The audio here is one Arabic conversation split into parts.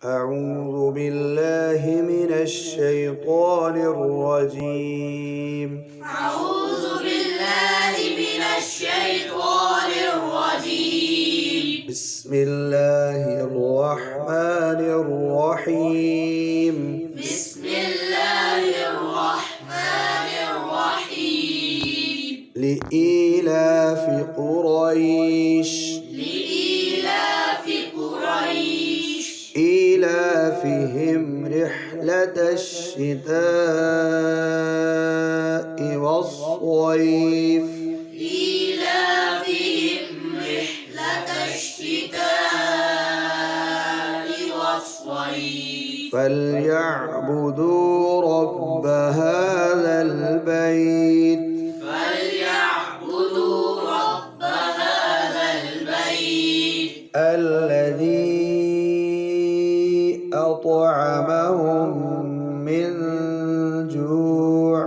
أعوذ بالله من الشيطان الرجيم. أعوذ بالله من الشيطان الرجيم. بسم الله الرحمن الرحيم. بسم الله الرحمن الرحيم. لإيلاف قريش لإيلاف قريش إيلافهم رحلة الشتاء والصيف إيلافهم رحلة الشتاء والصيف فليعبدوا رب هذا البيت فليعبدوا رب هذا البيت الذي أطعمهم من جوع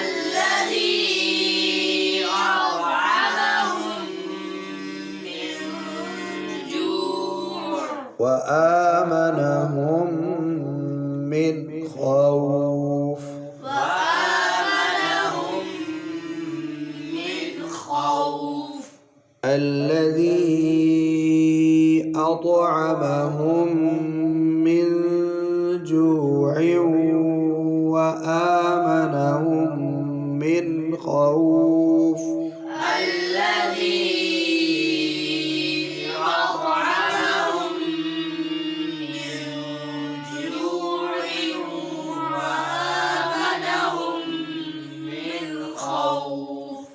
الذي أطعمهم من جوع وآمنهم من خوف وآمنهم من خوف الذي أطعمهم من جوع وآمنهم من خوف الذي أطعمهم من جوع وآمنهم من خوف